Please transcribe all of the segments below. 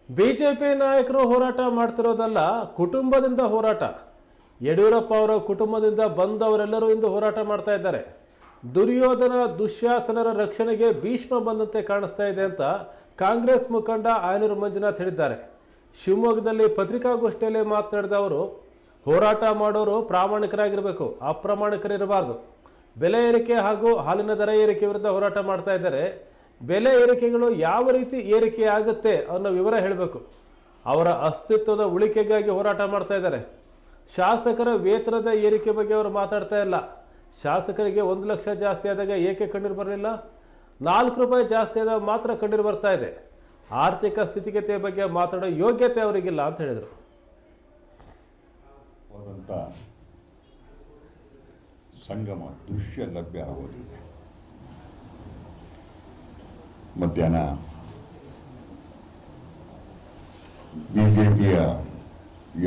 BJP ನಾಯಕರು ಹೋರಾಟ ಮಾಡ್ತಿರೋದಲ್ಲ, ಕುಟುಂಬದಿಂದ ಹೋರಾಟ. ಯಡಿಯೂರಪ್ಪ ಅವರ ಕುಟುಂಬದಿಂದ ಬಂದವರೆಲ್ಲರೂ ಇಂದು ಹೋರಾಟ ಮಾಡ್ತಾ ಇದ್ದಾರೆ. ದುರ್ಯೋಧನ ದುಶ್ಯಾಸನರ ರಕ್ಷಣೆಗೆ ಭೀಷ್ಮ ಬಂದಂತೆ ಕಾಣಿಸ್ತಾ ಇದೆ ಅಂತ ಕಾಂಗ್ರೆಸ್ ಮುಖಂಡ ಆಯನೂರು ಮಂಜುನಾಥ್ ಹೇಳಿದ್ದಾರೆ. ಶಿವಮೊಗ್ಗದಲ್ಲಿ ಪತ್ರಿಕಾಗೋಷ್ಠಿಯಲ್ಲಿ ಮಾತನಾಡಿದ ಅವರು, ಹೋರಾಟ ಮಾಡೋರು ಪ್ರಾಮಾಣಿಕರಾಗಿರಬೇಕು, ಅಪ್ರಾಮಾಣಿಕರಿರಬಾರ್ದು. ಬೆಲೆ ಏರಿಕೆ ಹಾಗೂ ಹಾಲಿನ ದರ ಏರಿಕೆ ವಿರುದ್ಧ ಹೋರಾಟ ಮಾಡ್ತಾ ಇದ್ದಾರೆ. ಬೆಲೆ ಏರಿಕೆಗಳು ಯಾವ ರೀತಿ ಏರಿಕೆ ಆಗುತ್ತೆ ಅನ್ನೋ ವಿವರ ಹೇಳಬೇಕು. ಅವರ ಅಸ್ತಿತ್ವದ ಉಳಿಕೆಗಾಗಿ ಹೋರಾಟ ಮಾಡ್ತಾ ಇದ್ದಾರೆ. ಶಾಸಕರ ವೇತನದ ಏರಿಕೆ ಬಗ್ಗೆ ಅವರು ಮಾತಾಡ್ತಾ ಇಲ್ಲ. ಶಾಸಕರಿಗೆ 1 ಲಕ್ಷ ಜಾಸ್ತಿ ಆದಾಗ ಏಕೆ ಕಣ್ಣೀರು ಬರಲಿಲ್ಲ? 4 ರೂಪಾಯಿ ಜಾಸ್ತಿ ಆದಾಗ ಮಾತ್ರ ಕಣ್ಣೀರು ಬರ್ತಾ ಇದೆ. ಆರ್ಥಿಕ ಸ್ಥಿತಿಗತಿಯ ಬಗ್ಗೆ ಮಾತಾಡೋ ಯೋಗ್ಯತೆ ಅವರಿಗಿಲ್ಲ ಅಂತ ಹೇಳಿದರು. ಸಂಗಮ ದೃಶ್ಯ ಲಭ್ಯ ಆಗೋದಿದೆ. ಮಧ್ಯಾಹ್ನ ಬಿಜೆಪಿಯ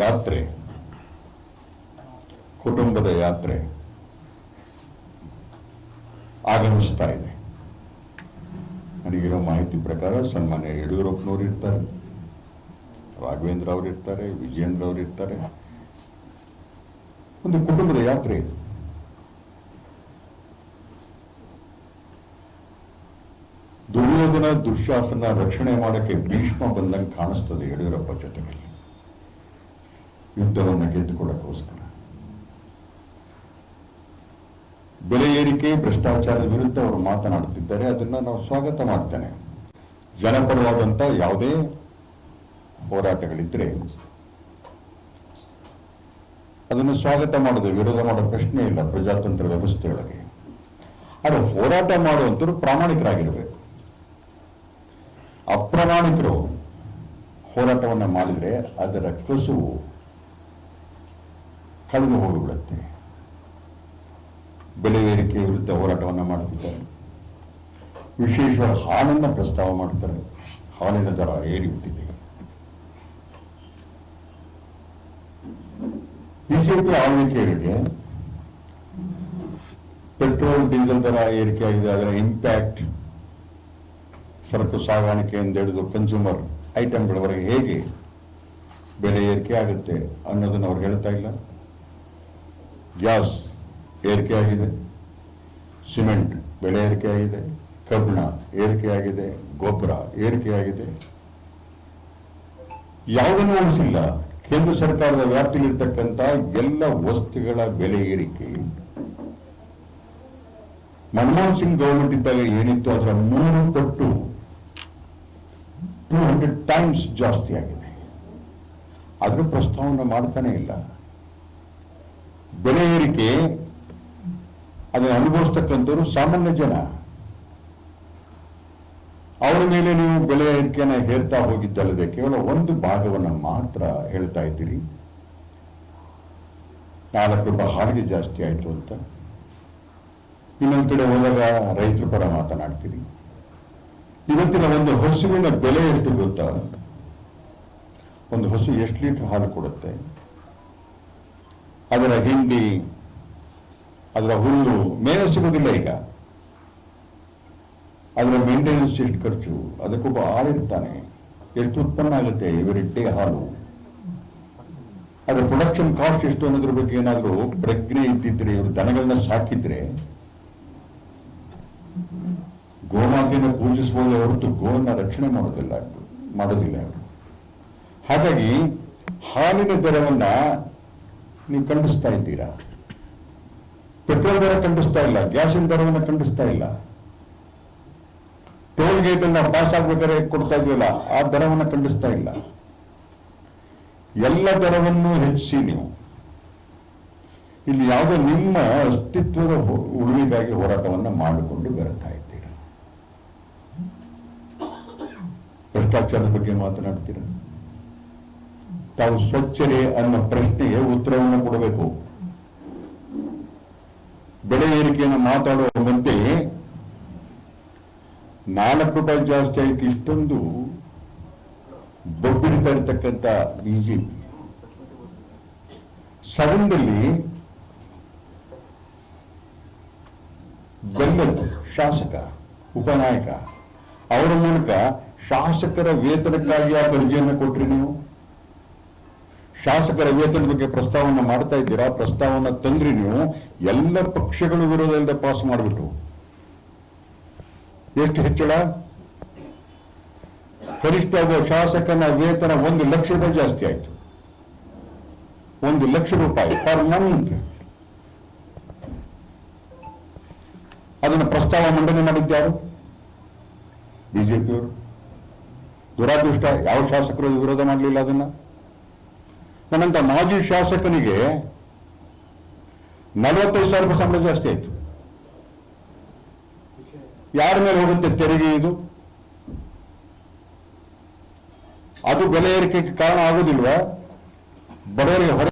ಯಾತ್ರೆ, ಕುಟುಂಬದ ಯಾತ್ರೆ ಆಗಮಿಸ್ತಾ ಇದೆ. ನನಗಿರೋ ಮಾಹಿತಿ ಪ್ರಕಾರ ಸನ್ಮಾನ್ಯ ಯಡಿಯೂರಪ್ಪನವರು ಇರ್ತಾರೆ, ರಾಘವೇಂದ್ರ ಅವರು ಇರ್ತಾರೆ, ವಿಜೇಂದ್ರ ಅವರು ಇರ್ತಾರೆ. ಒಂದು ಕುಟುಂಬದ ಯಾತ್ರೆ ಇದು. ದುರ್ಯೋಧನ ದುಶ್ಯಾಸನ ರಕ್ಷಣೆ ಮಾಡಕ್ಕೆ ಭೀಷ್ಮ ಬಂದಂಗೆ ಕಾಣಿಸ್ತದೆ ಯಡಿಯೂರಪ್ಪ ಜೊತೆಗೆ, ಯುದ್ಧವನ್ನು ಗೆದ್ದುಕೊಳ್ಳೋಕ್ಕೋಸ್ಕರ. ಬೆಲೆ ಏರಿಕೆ, ಭ್ರಷ್ಟಾಚಾರದ ವಿರುದ್ಧ ಅವರು ಮಾತನಾಡುತ್ತಿದ್ದಾರೆ. ಅದನ್ನ ನಾವು ಸ್ವಾಗತ ಮಾಡ್ತೇನೆ. ಜನಪರವಾದಂತ ಯಾವುದೇ ಹೋರಾಟಗಳಿದ್ರೆ ಅದನ್ನು ಸ್ವಾಗತ ಮಾಡೋದು, ವಿರೋಧ ಮಾಡೋ ಪ್ರಶ್ನೆ ಇಲ್ಲ ಪ್ರಜಾತಂತ್ರ ವ್ಯವಸ್ಥೆಯೊಳಗೆ. ಆದರೆ ಹೋರಾಟ ಮಾಡುವಂತರು ಪ್ರಾಮಾಣಿಕರಾಗಿರಬೇಕು. ಅಪ್ರಾಮಾಣಿಕರು ಹೋರಾಟವನ್ನು ಮಾಡಿದರೆ ಅದರ ಕಸುವು ಕಳೆದು ಹೋಗಿಬಿಡುತ್ತೆ. ಬೆಲೆ ಏರಿಕೆ ವಿರುದ್ಧ ಹೋರಾಟವನ್ನು ಮಾಡ್ತಿದ್ದಾರೆ. ವಿಶೇಷವಾಗಿ ಹಾಲನ್ನು ಪ್ರಸ್ತಾವ ಮಾಡ್ತಾರೆ. ಹಾಲಿನ ದರ ಏರಿಬಿಟ್ಟಿದೆ. ಬಿಜೆಪಿ ಆಳ್ವಿಕೆಗಳಿಗೆ ಪೆಟ್ರೋಲ್ ಡೀಸೆಲ್ ದರ ಏರಿಕೆ ಆಗಿದೆ. ಅದರ ಇಂಪ್ಯಾಕ್ಟ್ ಸರಕು ಸಾಗಾಣಿಕೆಯಿಂದ ಹಿಡಿದು ಕನ್ಸ್ಯೂಮರ್ ಐಟಮ್ಗಳವರೆಗೆ ಹೇಗೆ ಬೆಲೆ ಏರಿಕೆ ಆಗುತ್ತೆ ಅನ್ನೋದನ್ನು ಅವ್ರು ಹೇಳ್ತಾ ಇಲ್ಲ. ಗ್ಯಾಸ್ ಏರಿಕೆ ಆಗಿದೆ, ಸಿಮೆಂಟ್ ಬೆಲೆ ಏರಿಕೆ ಆಗಿದೆ, ಕಬ್ಬಿಣ ಏರಿಕೆ ಆಗಿದೆ, ಗೊಬ್ಬರ ಏರಿಕೆ ಆಗಿದೆ. ಯಾವುದನ್ನು ಉಳಿಸಿಲ್ಲ. ಕೇಂದ್ರ ಸರ್ಕಾರದ ವ್ಯಾಪ್ತಿಯಲ್ಲಿರ್ತಕ್ಕಂಥ ಎಲ್ಲ ವಸ್ತುಗಳ ಬೆಲೆ ಏರಿಕೆ ಮನಮೋಹನ್ ಸಿಂಗ್ ಗವರ್ಮೆಂಟ್ ಇದ್ದಾಗ ಏನಿತ್ತು ಅದರ 3 ಪಟ್ಟು 200 ಟೈಮ್ಸ್ ಜಾಸ್ತಿ ಆಗಿದೆ. ಆದರೂ ಪ್ರಸ್ತಾವನೆ ಮಾಡ್ತಾನೆ ಇಲ್ಲ. ಬೆಲೆ ಏರಿಕೆ ಅದನ್ನು ಅನುಭವಿಸ್ತಕ್ಕಂಥವ್ರು ಸಾಮಾನ್ಯ ಜನ. ಅವರ ಮೇಲೆ ನೀವು ಬೆಲೆ ಏರಿಕೆಯನ್ನು ಹೇರ್ತಾ ಹೋಗಿದ್ದಲ್ಲದೆ ಕೇವಲ ಒಂದು ಭಾಗವನ್ನು ಮಾತ್ರ ಹೇಳ್ತಾ ಇದ್ದೀರಿ. 4 ರೂಪಾಯಿ ಹಾಲಿಗೆ ಜಾಸ್ತಿ ಆಯಿತು ಅಂತ. ಇನ್ನೊಂದು ಕಡೆ ಹೋದಾಗ ರೈತರ ಪರ ಮಾತನಾಡ್ತೀರಿ. ಇವತ್ತಿನ ಒಂದು ಹಸುವಿನ ಬೆಲೆ ಎಷ್ಟು ಗೊತ್ತಾ? ಒಂದು ಹಸು ಎಷ್ಟು ಲೀಟರ್ ಹಾಲು ಕೊಡುತ್ತೆ, ಅದರ ಹಿಂಡಿ, ಅದರ ಹುಲ್ಲು ಮೇಲೆ ಸಿಗೋದಿಲ್ಲ. ಈಗ ಅದರ ಮೇಂಟೆನೆನ್ಸ್ ಎಷ್ಟು ಖರ್ಚು, ಅದಕ್ಕೊಬ್ಬ ಆಳಿರ್ತಾನೆ, ಎಷ್ಟು ಉತ್ಪನ್ನ ಆಗುತ್ತೆ ಎವರಿ ಡೇ ಹಾಲು, ಅದರ ಪ್ರೊಡಕ್ಷನ್ ಕಾಸ್ಟ್ ಎಷ್ಟು ಅನ್ನೋದ್ರ ಬಗ್ಗೆ ಏನಾದರೂ ಪ್ರಜ್ಞೆ ಇದ್ದಿದ್ರೆ, ಇವರು ದನಗಳನ್ನ ಸಾಕಿದ್ರೆ ಗೋಮಾತೆಯನ್ನು ಪೂಜಿಸಬಹುದೇ ಹೊರತು ಗೋವನ್ನು ರಕ್ಷಣೆ ಮಾಡೋದಿಲ್ಲ ಅವರು. ಹಾಗಾಗಿ ಹಾಲಿನ ದರವನ್ನ ನೀವು ಖಂಡಿಸ್ತಾ ಇದ್ದೀರಾ. ಪೆಟ್ರೋಲ್ ದರ ಖಂಡಿಸ್ತಾ ಇಲ್ಲ, ಗ್ಯಾಸಿನ ದರವನ್ನು ಖಂಡಿಸ್ತಾ ಇಲ್ಲ. ಟೋಲ್ ಗೇಟ್ ಅನ್ನ ಪಾಸ್ ಆಗ್ಬೇಕಾದ್ರೆ ಕೊಡ್ತಾ ಇದ್ವಲ್ಲ, ಆ ದರವನ್ನು ಖಂಡಿಸ್ತಾ ಇಲ್ಲ. ಎಲ್ಲ ದರವನ್ನು ಹೆಚ್ಚಿಸಿ ನೀವು ಇಲ್ಲಿ ಯಾವುದೋ ನಿಮ್ಮ ಅಸ್ತಿತ್ವದ ಉಳಿವಿಗಾಗಿ ಹೋರಾಟವನ್ನು ಮಾಡಿಕೊಂಡು ಬರ್ತಾ ಇದ್ದೀರಾ. ಭ್ರಷ್ಟಾಚಾರದ ಬಗ್ಗೆ ಮಾತನಾಡ್ತೀರ. ತಾವು ಸ್ವಚ್ಛರೇ ಅನ್ನೋ ಪ್ರಶ್ನೆಗೆ ಉತ್ತರವನ್ನು ಕೊಡಬೇಕು. ಬೆಲೆ ಏರಿಕೆಯನ್ನು ಮಾತಾಡುವ ಮಧ್ಯೆ 4 ರೂಪಾಯಿ ಜಾಸ್ತಿ ಆಯ್ತು ಇಷ್ಟೊಂದು ಬೊಬ್ಬಿಡ್ತಾ ಇರತಕ್ಕಂಥ ಬಿಜೆಪಿ ಸದನದಲ್ಲಿ ಬೆಲ್ಲದ್ದು ಶಾಸಕ ಉಪನಾಯಕ ಅವರ ಮೂಲಕ ಶಾಸಕರ ವೇತನಕ್ಕಾಗಿ ಆ ಅರ್ಜಿಯನ್ನು ಕೊಟ್ರಿ ನೀವು? ಶಾಸಕರ ವೇತನ ಬಗ್ಗೆ ಪ್ರಸ್ತಾವನೆ ಮಾಡ್ತಾ ಇದ್ದೀರಾ, ಪ್ರಸ್ತಾವನೆ ತಂದ್ರಿ ನೀವು, ಎಲ್ಲ ಪಕ್ಷಗಳು ವಿರೋಧದಿಂದ ಪಾಸ್ ಮಾಡಿಬಿಟ್ಟು. ಎಷ್ಟು ಹೆಚ್ಚಳ? ಕನಿಷ್ಠ ಒಬ್ಬ ಶಾಸಕನ ವೇತನ 1 ಲಕ್ಷ ರೂಪಾಯಿ ಜಾಸ್ತಿ ಆಯ್ತು. 1 ಲಕ್ಷ ರೂಪಾಯಿ ಪರ್ ಮಂತ್. ಅದನ್ನು ಪ್ರಸ್ತಾವ ಮಂಡನೆ ಮಾಡಿದ್ಯಾರು? ಬಿಜೆಪಿಯವರು. ದುರಾದೃಷ್ಟ, ಯಾವ ಶಾಸಕರು ವಿರೋಧ ಮಾಡಲಿಲ್ಲ ಅದನ್ನ. ನನ್ನಂತ ಮಾಜಿ ಶಾಸಕನಿಗೆ 45,000 ರೂಪಾಯಿ ಸಂಬಳ ಜಾಸ್ತಿ ಆಯ್ತು. ಯಾರ ಮೇಲೆ ಹೋಗುತ್ತೆ ತೆರಿಗೆ ಇದು? ಅದು ಬೆಲೆ ಏರಿಕೆಗೆ ಕಾರಣ ಆಗುದಿಲ್ವಾ? ಬಡವರಿಗೆ ಹೊರ